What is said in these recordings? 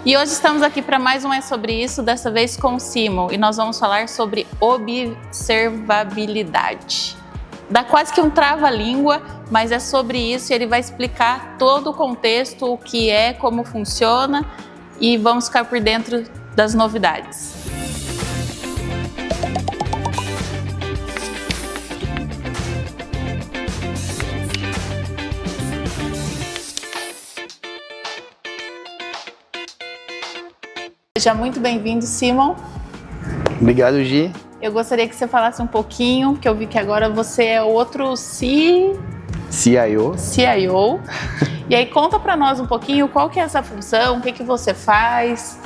E hoje estamos aqui para mais um É Sobre Isso, dessa vez com o Simon, e nós vamos falar sobre observabilidade. Dá quase que um trava-língua, mas é sobre isso e ele vai explicar todo o contexto, o que é, como funciona e vamos ficar por dentro das novidades. Seja muito bem-vindo, Simon. Obrigado, Gi. Eu gostaria que você falasse um pouquinho, porque eu vi que agora você é outro CIO. E aí conta para nós um pouquinho qual que é essa função, o que você faz.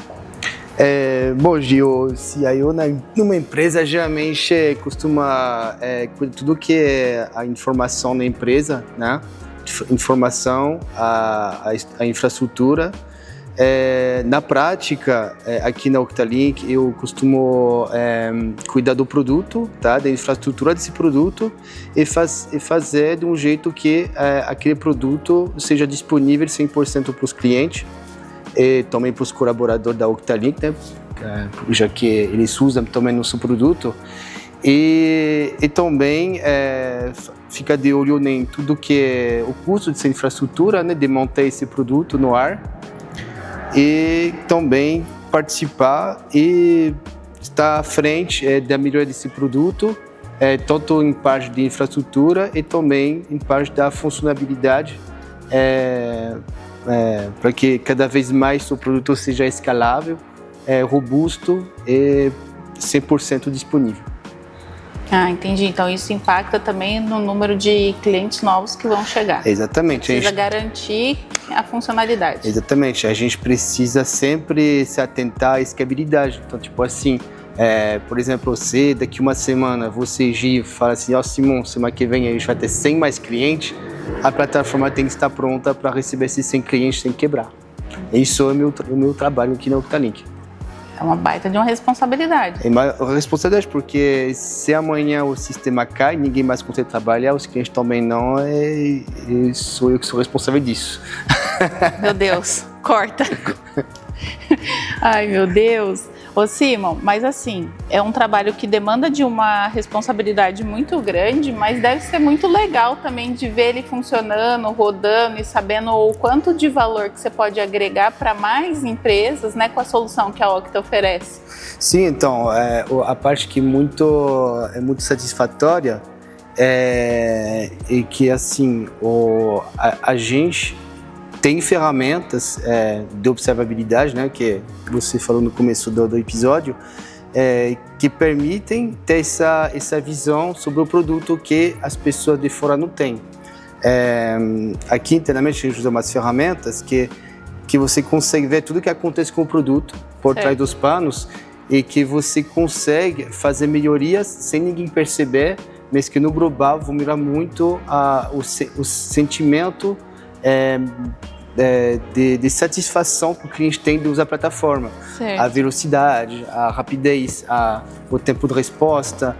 Bom, Gi, o CIO numa empresa geralmente costuma cuidar tudo que é a informação da empresa, né? Informação, a infraestrutura. Na prática, aqui na Octalink, eu costumo cuidar do produto, tá? Da infraestrutura desse produto e fazer de um jeito que aquele produto seja disponível 100% para os clientes e também para os colaboradores da Octalink, né? Já que eles usam também nosso produto. E também fica de olho em tudo que é o custo dessa infraestrutura, né? De manter esse produto no ar. E também participar e estar à frente da melhoria desse produto, tanto em parte de infraestrutura e também em parte da funcionalidade, para que cada vez mais o produto seja escalável, robusto e 100% disponível. Ah, entendi. Então isso impacta também no número de clientes novos que vão chegar. Exatamente. Precisa garantir a funcionalidade. Exatamente. A gente precisa sempre se atentar à escalabilidade. Então, tipo assim, por exemplo, você, daqui uma semana, você, Gi, fala assim, Simon, semana que vem a gente vai ter 100 mais clientes, a plataforma tem que estar pronta para receber esses 100 clientes sem quebrar. Isso é o meu trabalho aqui na Octalink. É uma baita de uma responsabilidade. É uma responsabilidade, porque se amanhã o sistema cai, ninguém mais consegue trabalhar, os clientes também não, sou eu que sou responsável disso. Meu Deus, corta. Ai, meu Deus. Ô Simon, mas assim, é um trabalho que demanda de uma responsabilidade muito grande, mas deve ser muito legal também de ver ele funcionando, rodando e sabendo o quanto de valor que você pode agregar para mais empresas, né, com a solução que a Octa oferece. Sim, então, a parte que é muito satisfatória é que, assim, a gente tem ferramentas de observabilidade, né, que você falou no começo do episódio, que permitem ter essa visão sobre o produto que as pessoas de fora não têm. Aqui internamente a gente usa umas ferramentas que você consegue ver tudo o que acontece com o produto por trás dos panos e que você consegue fazer melhorias sem ninguém perceber, mas que no global vão melhorar muito o sentimento de satisfação que o cliente tem de usar a plataforma. Certo. A velocidade, a rapidez, o tempo de resposta,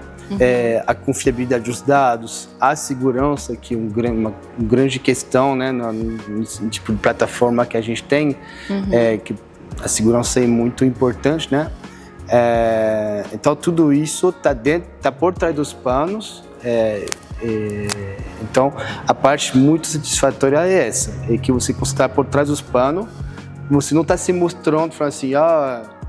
a confiabilidade dos dados, a segurança, que é uma grande questão, né, no tipo de plataforma que a gente tem, que a segurança é muito importante, né? Então tudo isso está por trás dos panos. Então, a parte muito satisfatória é essa, é que você está por trás dos panos, você não está se mostrando, falando assim,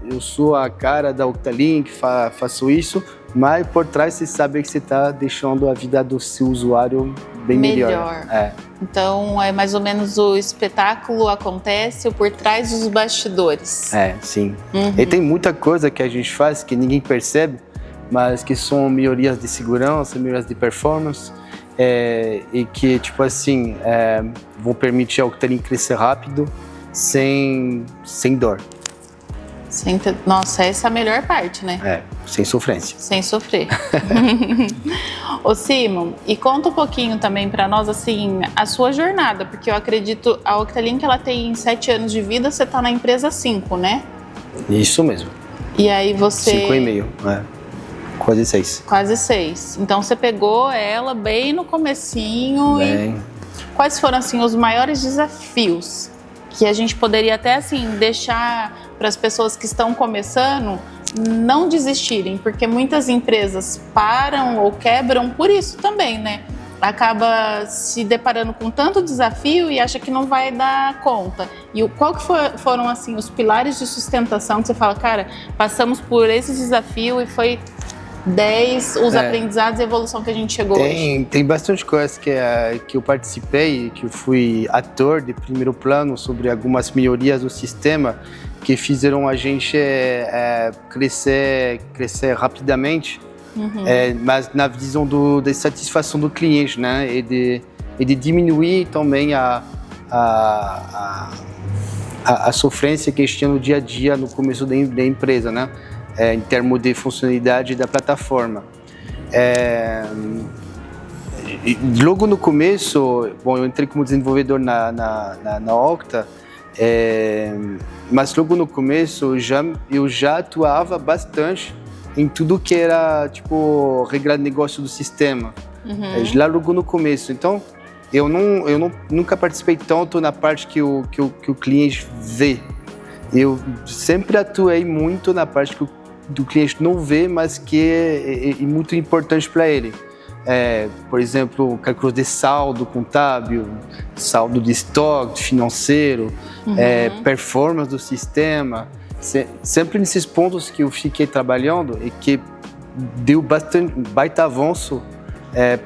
eu sou a cara da Octalink, faço isso, mas por trás você sabe que você está deixando a vida do seu usuário bem melhor. Então, é mais ou menos o espetáculo acontece por trás dos bastidores. Sim. E tem muita coisa que a gente faz que ninguém percebe, mas que são melhorias de segurança, melhorias de performance, e que, tipo assim, vão permitir ao Octalink crescer rápido, sem dor. Nossa, essa é a melhor parte, né? Sem sofrência. Sem sofrer. Ô Simon, e conta um pouquinho também para nós, assim, a sua jornada, porque eu acredito, a Octalink, ela tem 7 anos de vida, você tá na empresa 5, né? Isso mesmo. E aí você... 5,5, quase 6. Quase 6. Então você pegou ela bem no comecinho. Quais foram, assim, os maiores desafios que a gente poderia até assim deixar para as pessoas que estão começando não desistirem, porque muitas empresas param ou quebram por isso também, né? Acaba se deparando com tanto desafio e acha que não vai dar conta. E qual que foram assim os pilares de sustentação que você fala, cara, passamos por esse desafio e foi 10 os aprendizados e evolução que a gente chegou hoje? Tem bastante coisas que eu participei, que eu fui ator de primeiro plano sobre algumas melhorias do sistema que fizeram a gente crescer rapidamente. Mas na visão da satisfação do cliente, né? E de diminuir também a sofrência que eles tinham no dia a dia no começo da empresa, né? Em termos de funcionalidade da plataforma. Logo no começo, bom, eu entrei como desenvolvedor na Octa, mas logo no começo eu já atuava bastante em tudo que era, tipo, regra de negócio do sistema, lá logo no começo. Então, eu nunca participei tanto na parte que o cliente vê. Eu sempre atuei muito na parte que o cliente não vê, mas que é muito importante para ele. Por exemplo, cálculos de saldo contábil, saldo de estoque, financeiro, performance do sistema. Sempre nesses pontos que eu fiquei trabalhando e que deu baita avanço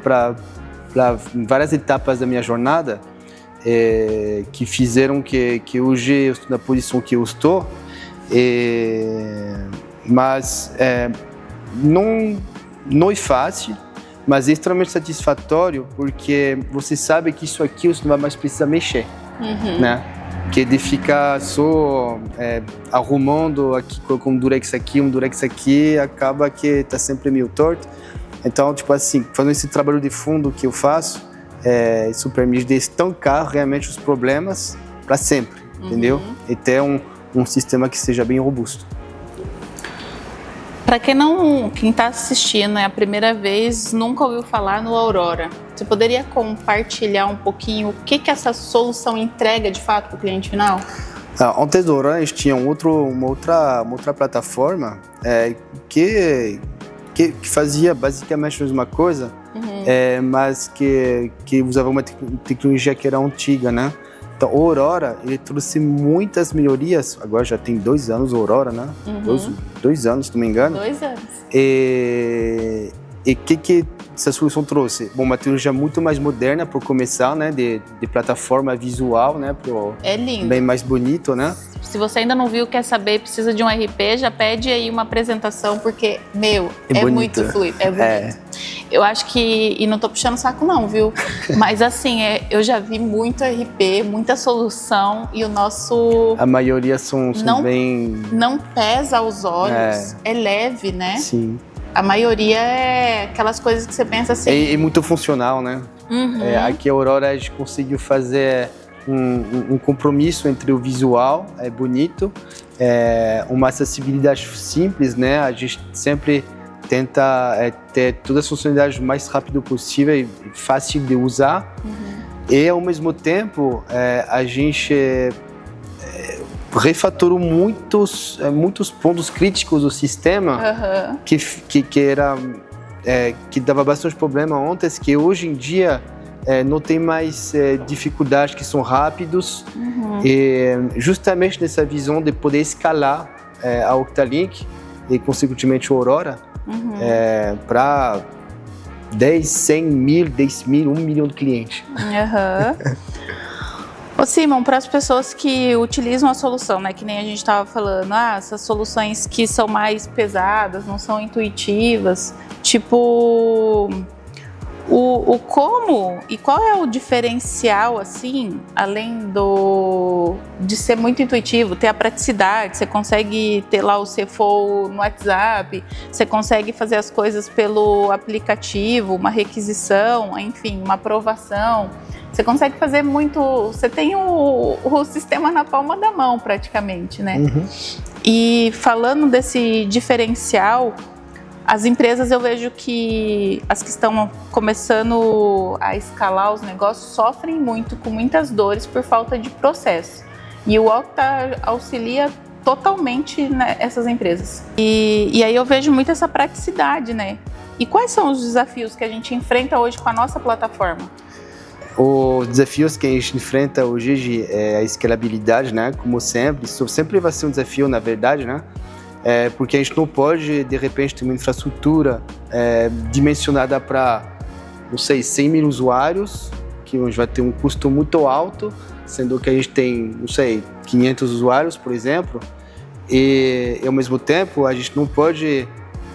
para várias etapas da minha jornada, que fizeram que hoje eu estou na posição que eu estou. Mas não é fácil, mas é extremamente satisfatório, porque você sabe que isso aqui você não vai mais precisar mexer, né? Que de ficar só arrumando aqui, com um durex aqui, acaba que está sempre meio torto. Então, tipo assim, fazendo esse trabalho de fundo que eu faço, isso permite de estancar realmente os problemas para sempre, entendeu? E ter um sistema que seja bem robusto. Para quem está assistindo, é a primeira vez, nunca ouviu falar no Aurora, você poderia compartilhar um pouquinho o que essa solução entrega de fato para o cliente final? Antes do Aurora, a gente tinha uma outra plataforma que fazia basicamente a mesma coisa, mas que usava uma tecnologia que era antiga, né? Então, o Aurora, ele trouxe muitas melhorias. Agora já tem 2 anos o Aurora, né? 2 anos, se não me engano. 2 anos. E que essa solução trouxe? Bom, uma tecnologia muito mais moderna, para começar, né? De plataforma visual, né? É lindo. Bem mais bonito, né? Se você ainda não viu, quer saber, precisa de um RP, já pede aí uma apresentação, porque, é muito fluido, é bonito. Eu acho que, e não tô puxando saco não, viu? Mas assim, eu já vi muito RP, muita solução, e o nosso... A maioria são bem... Não pesa aos olhos, é leve, né? Sim. A maioria é aquelas coisas que você pensa assim... É muito funcional, né? Aqui a Aurora a gente conseguiu fazer um compromisso entre o visual, bonito, uma acessibilidade simples, né? A gente sempre tenta ter todas as funcionalidades o mais rápido possível e fácil de usar. E, ao mesmo tempo, a gente refatorou muitos pontos críticos do sistema que dava bastante problema antes, que hoje em dia não tem mais dificuldades, que são rápidos. E justamente nessa visão de poder escalar a Octalink e, consequentemente, o Aurora, para 10, 100 mil, 10 mil, 1 milhão de clientes. Ô Simon, para as pessoas que utilizam a solução, né, que nem a gente estava falando, essas soluções que são mais pesadas, não são intuitivas, tipo, o como e qual é o diferencial, assim, além de ser muito intuitivo, ter a praticidade, você consegue ter lá o CFO no WhatsApp, você consegue fazer as coisas pelo aplicativo, uma requisição, enfim, uma aprovação. Você consegue fazer muito, você tem o sistema na palma da mão praticamente, né? E falando desse diferencial, as empresas, eu vejo que as que estão começando a escalar os negócios sofrem muito, com muitas dores por falta de processo. E o Okta auxilia totalmente, né, essas empresas. E aí eu vejo muito essa praticidade, né? E quais são os desafios que a gente enfrenta hoje com a nossa plataforma? Os desafios que a gente enfrenta hoje é a escalabilidade, né? Como sempre, isso sempre vai ser um desafio, na verdade, né? Porque a gente não pode, de repente, ter uma infraestrutura dimensionada para, não sei, 100 mil usuários, que a gente vai ter um custo muito alto, sendo que a gente tem, não sei, 500 usuários, por exemplo, e ao mesmo tempo a gente não pode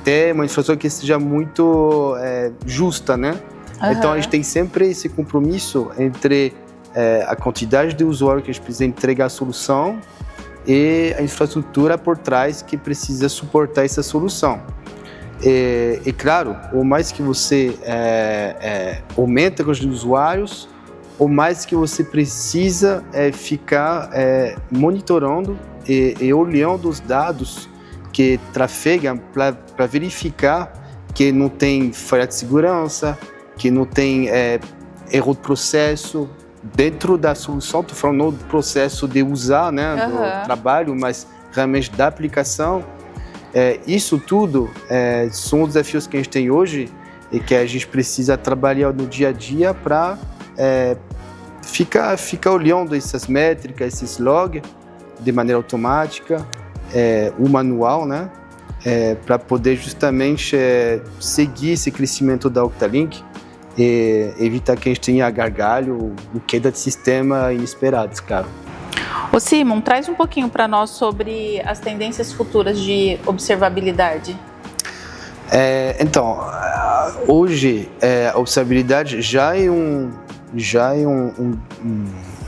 ter uma infraestrutura que seja muito justa, né? Uhum. Então a gente tem sempre esse compromisso entre a quantidade de usuários que a gente precisa entregar a solução e a infraestrutura por trás que precisa suportar essa solução. E claro, o mais que você aumenta a quantidade de usuários, o mais que você precisa ficar monitorando e olhando os dados que trafegam para verificar que não tem falha de segurança, que não tem erro de processo dentro da solução. Estou falando do processo de usar, né, do trabalho, mas realmente da aplicação. Isso tudo são os desafios que a gente tem hoje e que a gente precisa trabalhar no dia a dia para ficar olhando essas métricas, esses logs de maneira automática, o manual, né, para poder justamente seguir esse crescimento da Octalink e evitar que a gente tenha gargalho ou queda de sistema inesperados, claro. Ô Simon, traz um pouquinho para nós sobre as tendências futuras de observabilidade. Então, hoje a observabilidade já é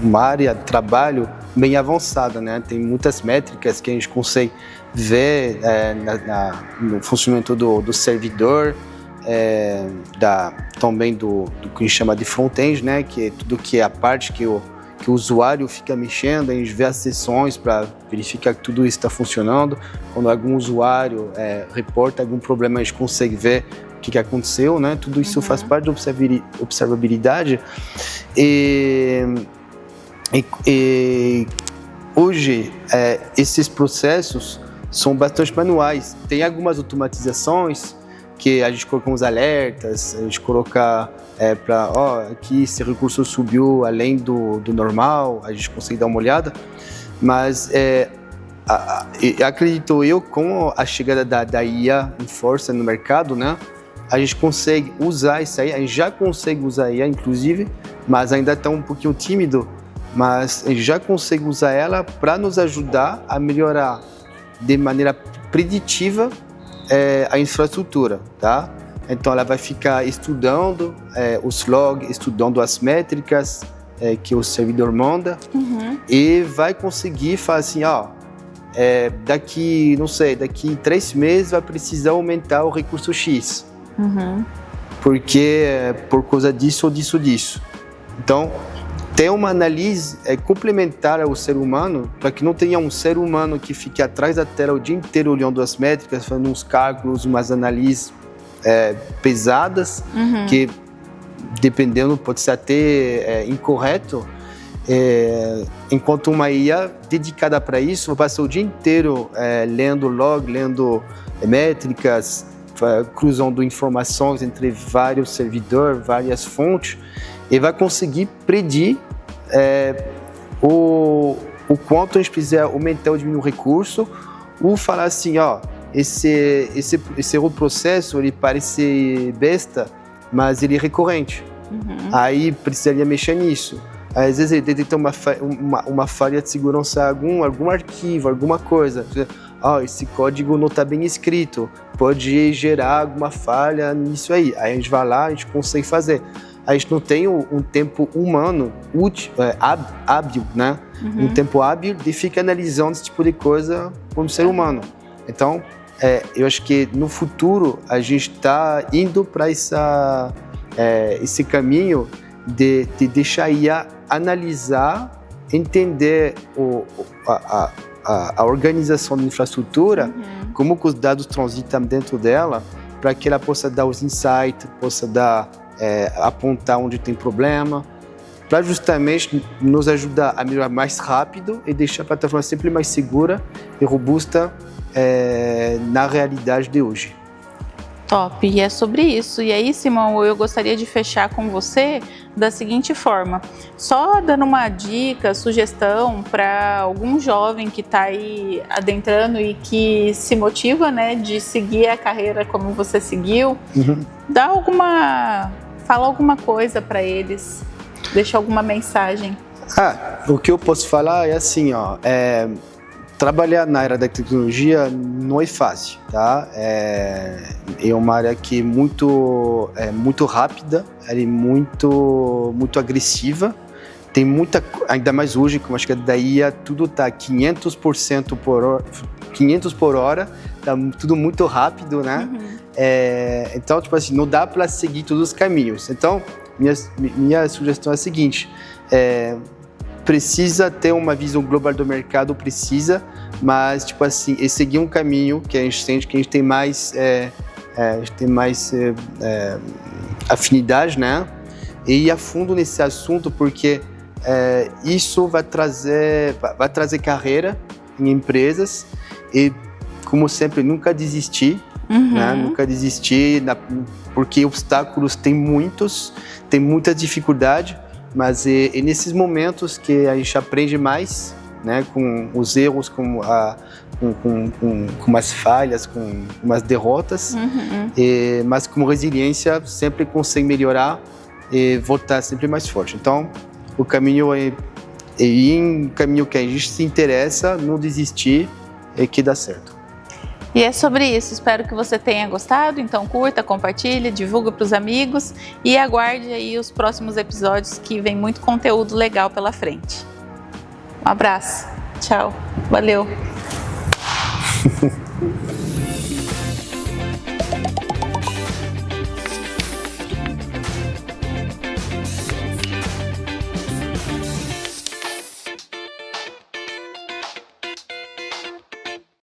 uma área de trabalho bem avançada, né? Tem muitas métricas que a gente consegue ver no funcionamento do servidor, também do que a gente chama de front-end, né? Que é tudo que é a parte que o usuário fica mexendo, a gente vê as sessões para verificar que tudo isso está funcionando. Quando algum usuário reporta algum problema, a gente consegue ver o que aconteceu, né? Tudo isso faz parte da observabilidade. E hoje, esses processos são bastante manuais. Tem algumas automatizações que a gente coloca uns alertas, a gente coloca aqui esse recurso subiu além do normal, a gente consegue dar uma olhada, mas acredito eu, com a chegada da IA em força no mercado, né, a gente consegue usar isso aí, a gente já consegue usar a IA, inclusive, mas ainda está um pouquinho tímido, mas a gente já consegue usar ela para nos ajudar a melhorar de maneira preditiva a infraestrutura, tá? Então ela vai ficar estudando os logs, estudando as métricas que o servidor manda e vai conseguir falar assim, daqui 3 meses vai precisar aumentar o recurso X, porque por causa disso ou disso. Então ter uma análise complementar ao ser humano, para que não tenha um ser humano que fique atrás da tela o dia inteiro olhando as métricas, fazendo uns cálculos, umas análises pesadas, que dependendo pode ser até incorreto, enquanto uma IA dedicada para isso vai passar o dia inteiro lendo log, lendo métricas, cruzando informações entre vários servidores, várias fontes, e vai conseguir predir o quanto a gente precisa aumentar ou diminuir o recurso, ou falar assim, esse outro processo, ele parece besta, mas ele é recorrente. Aí precisaria mexer nisso. Às vezes ele detecta uma falha de segurança em algum arquivo, alguma coisa. Esse código não está bem escrito, pode gerar alguma falha nisso aí. Aí a gente vai lá, a gente consegue fazer. A gente não tem um tempo humano útil, hábil, né? Um tempo hábil de ficar analisando esse tipo de coisa como ser humano. Então, eu acho que no futuro a gente está indo para esse caminho de deixar a IA analisar, entender a organização da infraestrutura, como que os dados transitam dentro dela, para que ela possa dar os insights, possa apontar onde tem problema, para justamente nos ajudar a melhorar mais rápido e deixar a plataforma sempre mais segura e robusta na realidade de hoje. Top, e é sobre isso. E aí, Simão, eu gostaria de fechar com você da seguinte forma, só dando uma dica, sugestão para algum jovem que está aí adentrando e que se motiva, né, de seguir a carreira como você seguiu, fala alguma coisa para eles, deixa alguma mensagem. O que eu posso falar é assim, trabalhar na área da tecnologia não é fácil, tá? É uma área que é muito rápida, ela é muito agressiva, tem muita, ainda mais hoje, como acho que da IA, tudo tá 500% por hora, tá tudo muito rápido, né? Então, tipo assim, não dá para seguir todos os caminhos. Então, minha sugestão é a seguinte, precisa ter uma visão global do mercado, mas tipo assim, seguir um caminho que a gente sente que a gente tem mais, afinidade, né? E ir a fundo nesse assunto, porque isso vai trazer carreira em empresas e, como sempre, nunca desistir, né? Nunca desistir, porque obstáculos tem muita dificuldade. Mas é nesses momentos que a gente aprende mais, né, com os erros, com as falhas, com as derrotas, mas com resiliência sempre consegue melhorar e voltar sempre mais forte. Então, o caminho é ir em um caminho que a gente se interessa, não desistir e que dá certo. E é sobre isso, espero que você tenha gostado, então curta, compartilhe, divulga para os amigos e aguarde aí os próximos episódios que vem muito conteúdo legal pela frente. Um abraço, tchau, valeu!